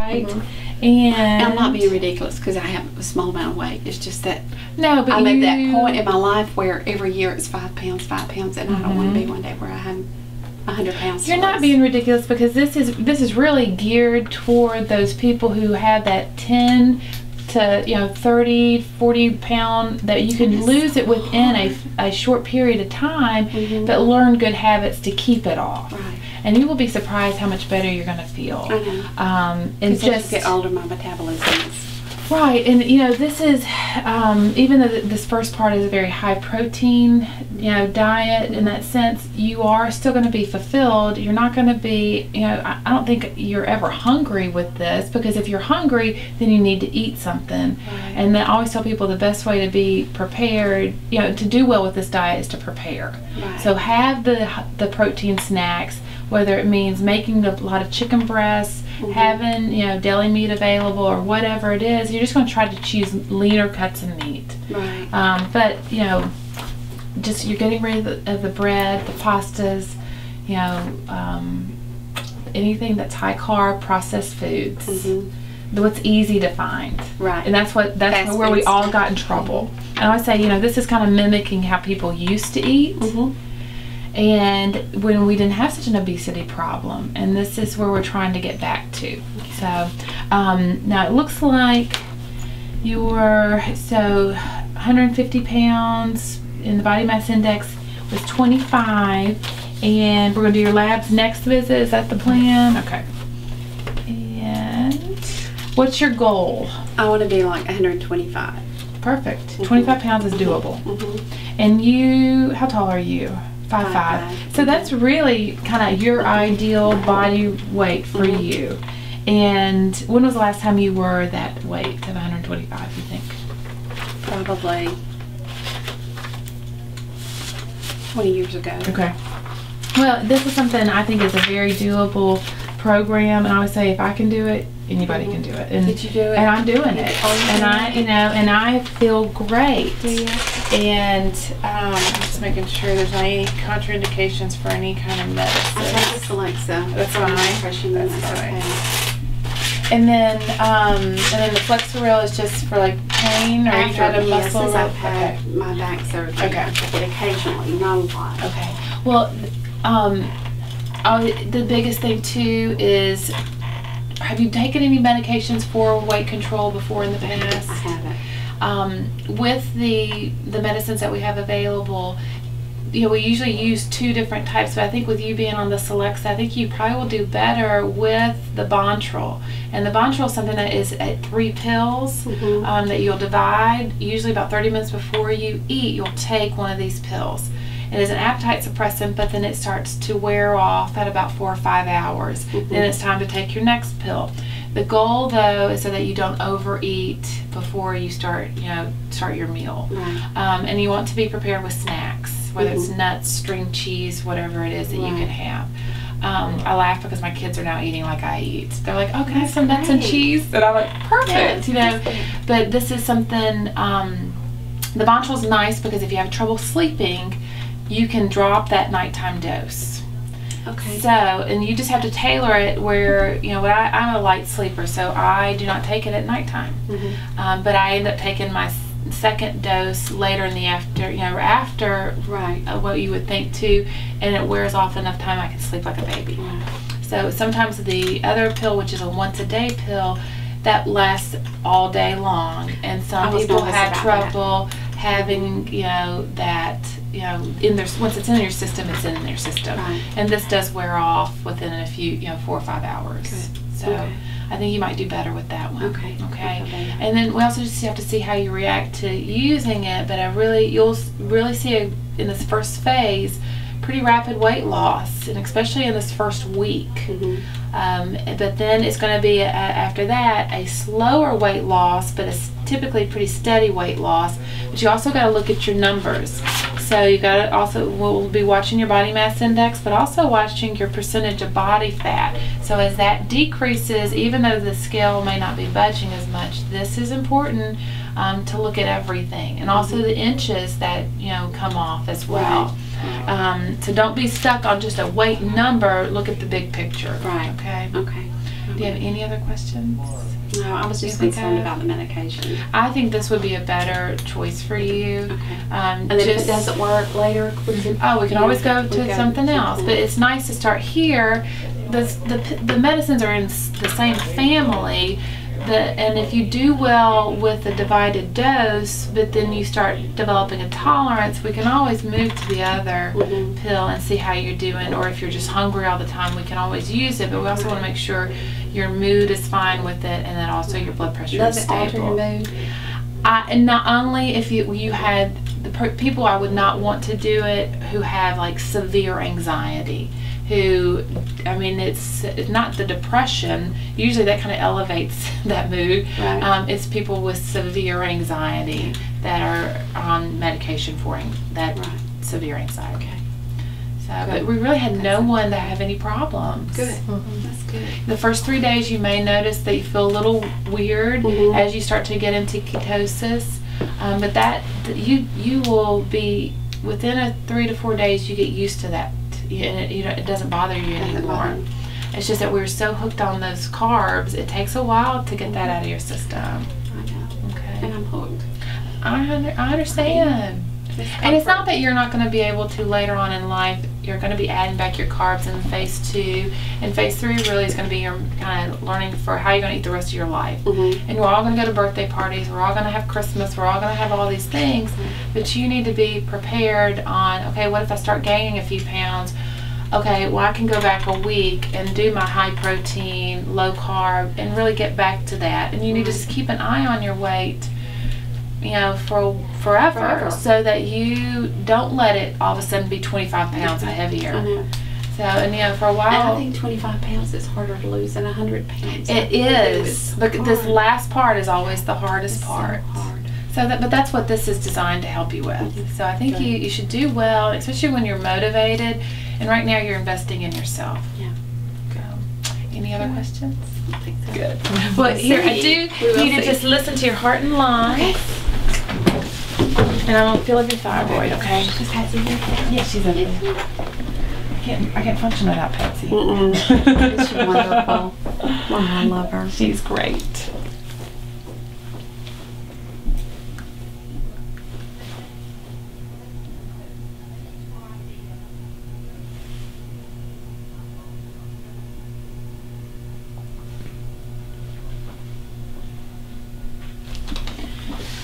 right? And I'm not being ridiculous because I have a small amount of weight. It's just that no, but I'm at that point in my life where every year it's 5 pounds, and I don't want to be one day where I have 100 pounds. You're not being ridiculous, because this is really geared toward those people who have that 10 to 30, 40 pound, that you can lose it within a short period of time, but learn good habits to keep it off. Right. And you will be surprised how much better you're going to feel. I know. And just as you get older, my metabolism is right. And this is even though this first part is a very high protein diet, in that sense, you are still going to be fulfilled. You're not going to be I don't think you're ever hungry with this, because if you're hungry, then you need to eat something. Right. And I always tell people the best way to be prepared, to do well with this diet, is to prepare. Right. So have the protein snacks, whether it means making a lot of chicken breasts, having deli meat available, or whatever it is. You're just going to try to choose leaner cuts of meat. Right. But just you're getting rid of the bread, the pastas, anything that's high carb, processed foods. What's easy to find. Right. And that's where we all got in trouble. And I always say, this is kind of mimicking how people used to eat. And when we didn't have such an obesity problem, and this is where we're trying to get back to. So now it looks like you were 150 pounds, and the body mass index was 25, and we're going to do your labs next visit. Is that the plan? Okay. And what's your goal? I want to be like 125. Perfect. 25 pounds is doable. And you, how tall are you? 5'5". So that's really kind of your ideal body weight for you. And when was the last time you were that weight of 125, you think? Probably 20 years ago. Okay. Well, this is something I think is a very doable program, and I always say, if I can do it, anybody can do it. And, did you do it? And I'm doing it. And I feel great. Do you? And just making sure there's not any contraindications for any kind of medicine. I take this Alexa. That's fine. That's fine. And then the Flexeril is just for like pain, or you've had a muscle? Since I've had my back surgery. Okay. I take it occasionally, not a lot. Okay. Well, the biggest thing too is, have you taken any medications for weight control before in the past? I haven't. With the medicines that we have available, we usually use 2 different types, but I think with you being on the Celexa, I think you probably will do better with the Bontrol. And the Bontrol is something that is at 3 pills that you'll divide. Usually about 30 minutes before you eat, you'll take one of these pills. It is an appetite suppressant, but then it starts to wear off at about 4 or 5 hours. Then it's time to take your next pill. The goal, though, is so that you don't overeat before you start your meal. Right. And you want to be prepared with snacks, whether it's nuts, string cheese, whatever it is that you can have. I laugh because my kids are now eating like I eat. They're like, "Oh, can I have some nuts and cheese?" And I'm like, "Perfect," But this is something. The Bontrol's nice because if you have trouble sleeping, you can drop that nighttime dose. Okay. So, and you just have to tailor it where, I'm a light sleeper, so I do not take it at nighttime. But I end up taking my second dose later in the after what you would think too, and it wears off enough time I can sleep like a baby. So sometimes the other pill, which is a once-a-day pill, that lasts all day long, and some people have trouble having that once it's in your system, it's in their system. Right. And this does wear off within a few 4 or 5 hours. Good. So I think you might do better with that one. Okay. And then we also just have to see how you react to using it, but you'll really see in this first phase pretty rapid weight loss, and especially in this first week. But then it's going to be after that a slower weight loss, but it's typically pretty steady weight loss. But you also got to look at your numbers. So you got to we'll be watching your body mass index, but also watching your percentage of body fat. So as that decreases, even though the scale may not be budging as much, this is important to look at everything, and also the inches that come off as well. So don't be stuck on just a weight number. Look at the big picture. Right. Okay. Okay. Do you have any other questions? No, I was just You think concerned of- about the medication. I think this would be a better choice for you. Okay. And And then if it doesn't work later, we can. we can always go we to something else. But it's nice to start here. The medicines are in the same family. And if you do well with the divided dose, but then you start developing a tolerance, we can always move to the other Mhm. pill and see how you're doing. Or if you're just hungry all the time, we can always use it. But we also want to make sure your mood is fine with it, and then also your blood pressure Does is it alter stable. your mood? And not only if you had people, I would not want to do it who have like severe anxiety. Who, I mean, it's not the depression. Usually that kind of elevates that mood. Right. It's people with severe anxiety that are on medication for that Right. severe anxiety. Okay. So, Good. but we really had no That's one that have any problems. Good. That's good. The first 3 days you may notice that you feel a little weird Mhm. as you start to get into ketosis, but that you will be within 3 to 4 days you get used to that, and it doesn't bother you Doesn't anymore. bother me. It's just that we're so hooked on those carbs. It takes a while to get that out of your system. I know. Okay, And I'm hooked. I understand. It's And it's not comfort. that you're not going to be able to later on in life. You're going to be adding back your carbs in phase 2. And phase 3 really is going to be your kind of learning for how you're going to eat the rest of your life. Mhm. And we're all going to go to birthday parties. We're all going to have Christmas. We're all going to have all these things. But you need to be prepared on, okay, what if I start gaining a few pounds? Okay, well, I can go back a week and do my high protein, low carb, and really get back to that. And you need to just keep an eye on your weight, for forever, so that you don't let it all of a sudden be 25 pounds I heavier. know. So, and for a And while, I think 25 pounds is harder to lose than 100 pounds. it is. But this last part is always the hardest part. So hard. But that's what this is designed to help you with. Mhm. So I think Good. you should do well, especially when you're motivated. And right now you're investing in yourself. Yeah. Any other questions? I think so. Good. Well, here I do We will need to see. just listen to your heart and lungs. And I don't feel like your thyroid, okay? Is Patsy here? Yeah, she's up there. I can't function without Patsy. Isn't she wonderful? Oh, I love her. She's great.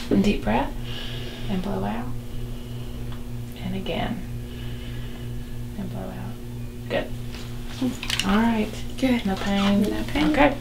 And deep breath and blow out. And again. And blow out. Good. All right. Good. No pain. No pain. Okay.